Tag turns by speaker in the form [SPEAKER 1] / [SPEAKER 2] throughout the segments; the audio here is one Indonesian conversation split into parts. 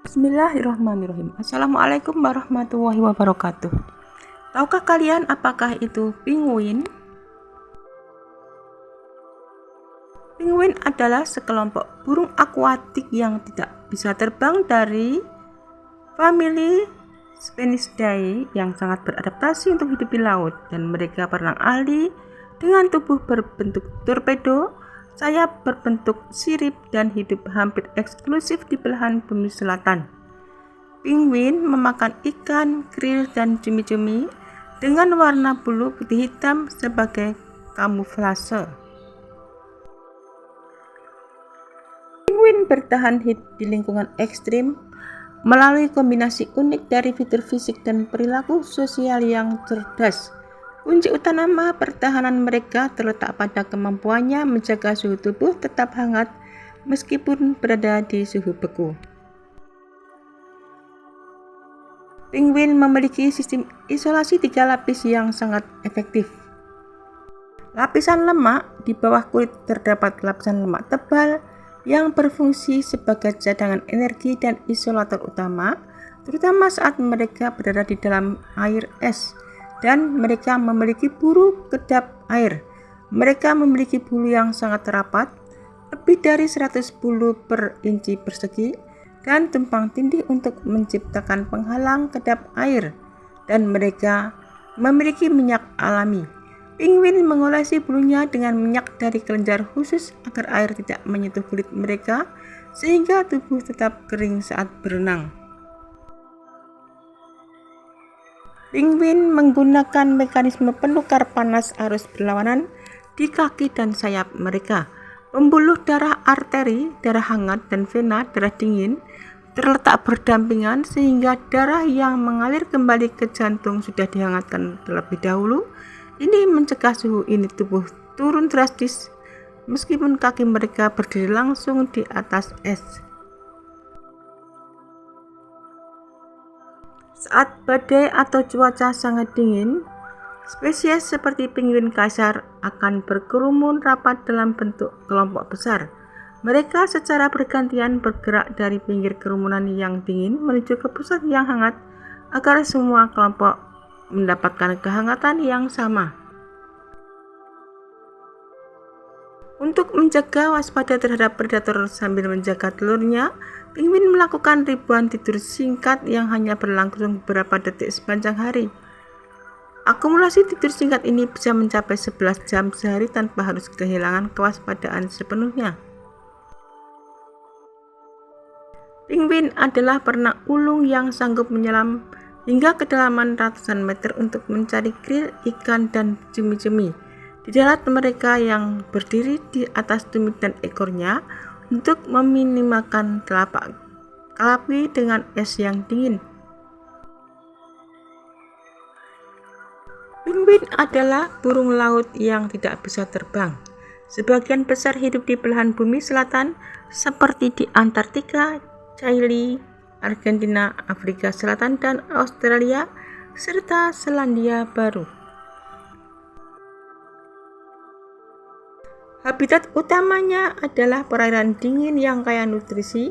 [SPEAKER 1] Bismillahirrahmanirrahim. Assalamualaikum warahmatullahi wabarakatuh. Tahukah kalian apakah itu penguin? Penguin adalah sekelompok burung akuatik yang tidak bisa terbang dari famili Spanidae yang sangat beradaptasi untuk hidup di laut, dan mereka berenang ahli dengan tubuh berbentuk torpedo, sayap berbentuk sirip, dan hidup hampir eksklusif di belahan bumi selatan. Penguin memakan ikan, krill, dan cumi-cumi dengan warna bulu putih hitam sebagai kamuflase. Penguin bertahan hidup di lingkungan ekstrim melalui kombinasi unik dari fitur fisik dan perilaku sosial yang cerdas. Kunci utama pertahanan mereka terletak pada kemampuannya menjaga suhu tubuh tetap hangat meskipun berada di suhu beku. Penguin memiliki sistem isolasi 3 lapis yang sangat efektif. Lapisan lemak di bawah kulit terdapat lapisan lemak tebal yang berfungsi sebagai cadangan energi dan isolator utama, terutama saat mereka berada di dalam air es, dan mereka memiliki bulu kedap air. Mereka memiliki bulu yang sangat rapat, lebih dari 100 bulu per inci persegi, dan tumpang tindih untuk menciptakan penghalang kedap air, dan mereka memiliki minyak alami. Penguin mengolesi bulunya dengan minyak dari kelenjar khusus agar air tidak menyentuh kulit mereka sehingga tubuh tetap kering saat berenang. Penguin menggunakan mekanisme penukar panas arus berlawanan di kaki dan sayap mereka. Pembuluh darah arteri, darah hangat, dan vena, darah dingin, terletak berdampingan sehingga darah yang mengalir kembali ke jantung sudah dihangatkan terlebih dahulu. Ini mencegah suhu ini tubuh turun drastis meskipun kaki mereka berdiri langsung di atas es. Saat badai atau cuaca sangat dingin, spesies seperti penguin kaisar akan berkerumun rapat dalam bentuk kelompok besar. Mereka secara bergantian bergerak dari pinggir kerumunan yang dingin menuju ke pusat yang hangat agar semua kelompok mendapatkan kehangatan yang sama. Untuk menjaga waspada terhadap predator sambil menjaga telurnya, penguin melakukan ribuan tidur singkat yang hanya berlangsung beberapa detik sepanjang hari. Akumulasi tidur singkat ini bisa mencapai 11 jam sehari tanpa harus kehilangan kewaspadaan sepenuhnya. Penguin adalah perenang ulung yang sanggup menyelam hingga kedalaman ratusan meter untuk mencari krill, ikan, dan cumi-cumi. Di darat mereka yang berdiri di atas tumit dan ekornya untuk meminimalkan telapak kaki dengan es yang dingin. Penguin adalah burung laut yang tidak bisa terbang. Sebagian besar hidup di belahan bumi selatan seperti di Antartika, Chile, Argentina, Afrika Selatan, dan Australia, serta Selandia Baru. Habitat utamanya adalah perairan dingin yang kaya nutrisi,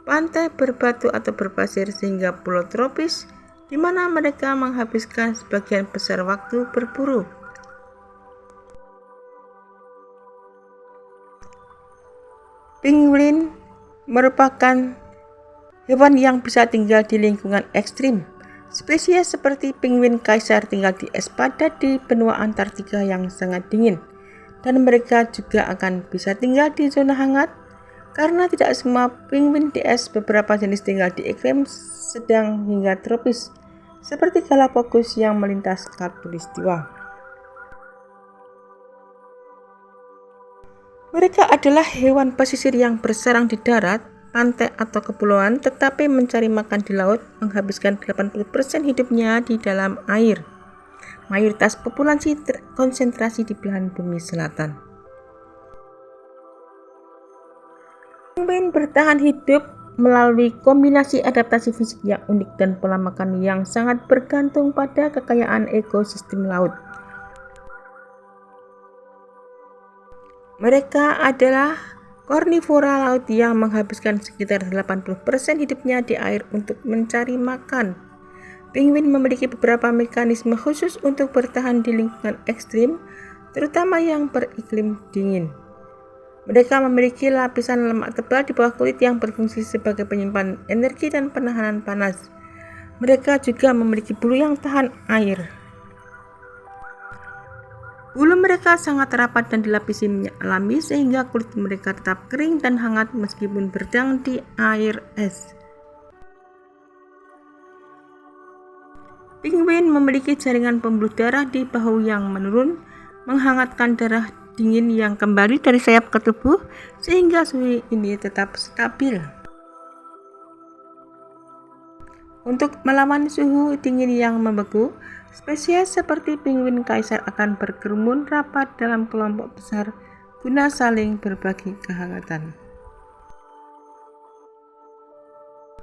[SPEAKER 1] pantai berbatu atau berpasir, sehingga pulau tropis di mana mereka menghabiskan sebagian besar waktu berburu. Penguin merupakan hewan yang bisa tinggal di lingkungan ekstrim. Spesies seperti penguin kaisar tinggal di es padat di benua Antartika yang sangat dingin, dan mereka juga akan bisa tinggal di zona hangat karena tidak semua penguin di es. Beberapa jenis tinggal di iklim sedang hingga tropis seperti Galapagos yang melintas khatulistiwa. Mereka adalah hewan pesisir yang bersarang di darat, pantai, atau kepulauan, tetapi mencari makan di laut, menghabiskan 80% hidupnya di dalam air. Mayoritas populasi terkonsentrasi di belahan bumi selatan. Penguin bertahan hidup melalui kombinasi adaptasi fisik yang unik dan pola makan yang sangat bergantung pada kekayaan ekosistem laut. Mereka adalah Karnivora laut yang menghabiskan sekitar 80% hidupnya di air untuk mencari makan. Penguin memiliki beberapa mekanisme khusus untuk bertahan di lingkungan ekstrim, terutama yang beriklim dingin. Mereka memiliki lapisan lemak tebal di bawah kulit yang berfungsi sebagai penyimpan energi dan penahanan panas. Mereka juga memiliki bulu yang tahan air. Bulu mereka sangat rapat dan dilapisi minyak alami sehingga kulit mereka tetap kering dan hangat meskipun berdang di air es. Penguin memiliki jaringan pembuluh darah di bahu yang menurun, menghangatkan darah dingin yang kembali dari sayap ke tubuh sehingga suhu ini tetap stabil. Untuk melawan suhu dingin yang membeku, spesies seperti penguin kaisar akan berkerumun rapat dalam kelompok besar guna saling berbagi kehangatan.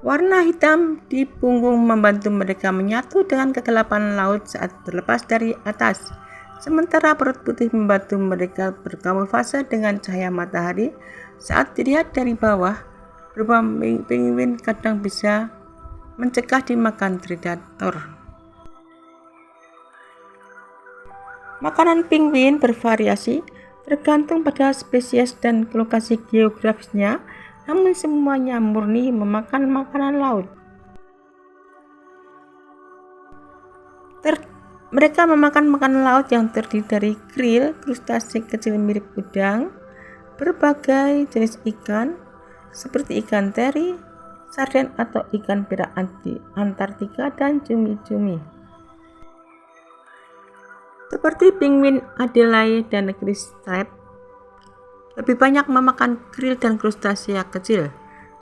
[SPEAKER 1] Warna hitam di punggung membantu mereka menyatu dengan kegelapan laut saat terlepas dari atas. Sementara perut putih membantu mereka berkamuflase dengan cahaya matahari saat dilihat dari bawah. Beberapa penguin kadang bisa mencegah dimakan predator. Makanan penguin bervariasi tergantung pada spesies dan lokasi geografisnya, namun semuanya murni memakan makanan laut. Mereka memakan makanan laut yang terdiri dari krill, krustase kecil mirip udang, berbagai jenis ikan seperti ikan teri, sarden atau ikan perak Antartika, dan cumi-cumi. Seperti penguin Adelaide dan Christstrap, lebih banyak memakan krill dan krustasea kecil,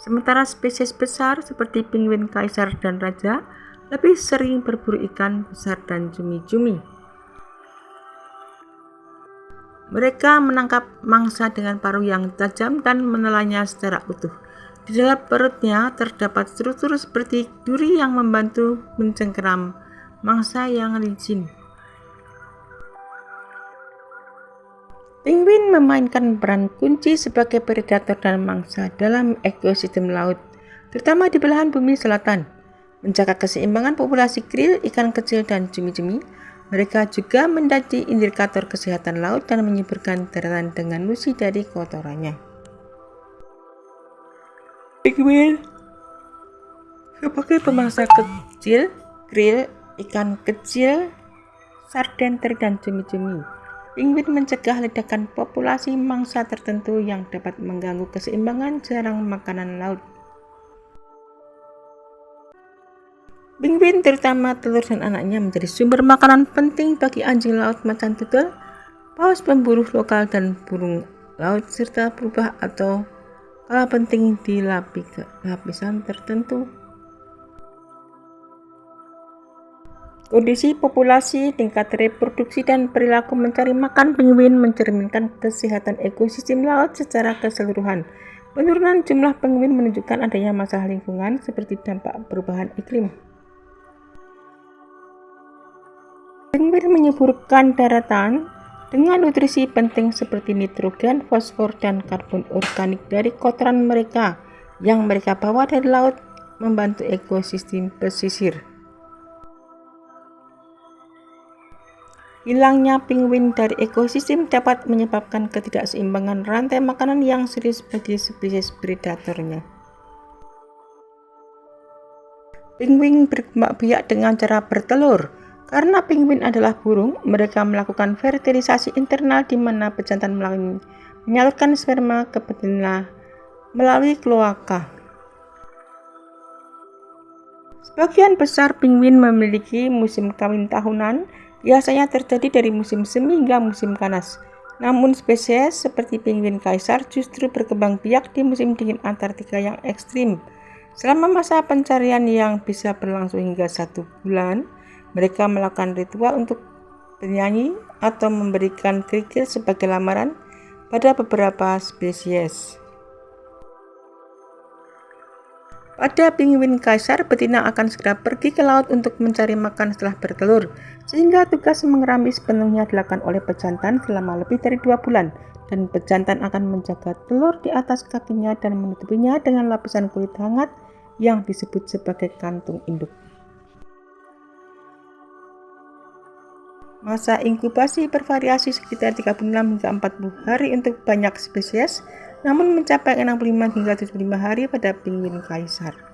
[SPEAKER 1] sementara spesies besar seperti penguin kaisar dan raja lebih sering berburu ikan besar dan cumi-cumi. Mereka menangkap mangsa dengan paruh yang tajam dan menelannya secara utuh. Di dalam perutnya terdapat struktur seperti duri yang membantu mencengkeram mangsa yang licin. Penguin memainkan peran kunci sebagai predator dan mangsa dalam ekosistem laut, terutama di belahan bumi selatan. Menjaga keseimbangan populasi krill, ikan kecil, dan cumi-cumi, mereka juga menjadi indikator kesehatan laut dan menyuburkan daratan dengan nutrisi dari kotorannya. Penguin sebagai pemangsa kecil, krill, ikan kecil, sarden, teri, dan cumi-cumi. Penguin mencegah ledakan populasi mangsa tertentu yang dapat mengganggu keseimbangan jaring makanan laut. Penguin, terutama telur dan anaknya, menjadi sumber makanan penting bagi anjing laut macan tutul, paus pemburu lokal, dan burung laut, serta berubah atau kalah penting di lapisan tertentu. Kondisi populasi, tingkat reproduksi, dan perilaku mencari makan penguin mencerminkan kesehatan ekosistem laut secara keseluruhan. Penurunan jumlah penguin menunjukkan adanya masalah lingkungan seperti dampak perubahan iklim. Penguin menyuburkan daratan dengan nutrisi penting seperti nitrogen, fosfor, dan karbon organik dari kotoran mereka yang mereka bawa dari laut, membantu ekosistem pesisir. Hilangnya penguin dari ekosistem dapat menyebabkan ketidakseimbangan rantai makanan yang serius bagi spesies predatornya. Penguin berkembang biak dengan cara bertelur. Karena penguin adalah burung, mereka melakukan fertilisasi internal di mana pejantan menyalurkan sperma ke betina melalui kloaka. Sebagian besar penguin memiliki musim kawin tahunan, biasanya terjadi dari musim semi hingga musim panas. Namun spesies seperti penguin kaisar justru berkembang biak di musim dingin Antartika yang ekstrim. Selama masa pencarian yang bisa berlangsung hingga 1 bulan, mereka melakukan ritual untuk bernyanyi atau memberikan kerikil sebagai lamaran pada beberapa spesies. Pada penguin kaisar, betina akan segera pergi ke laut untuk mencari makan setelah bertelur, sehingga tugas mengerami sepenuhnya dilakukan oleh pejantan selama lebih dari 2 bulan. dan pejantan akan menjaga telur di atas kakinya dan menutupinya dengan lapisan kulit hangat yang disebut sebagai kantung induk. Masa inkubasi bervariasi sekitar 36 hingga 40 hari untuk banyak spesies, namun mencapai 65 hingga 75 hari pada penguin kaisar.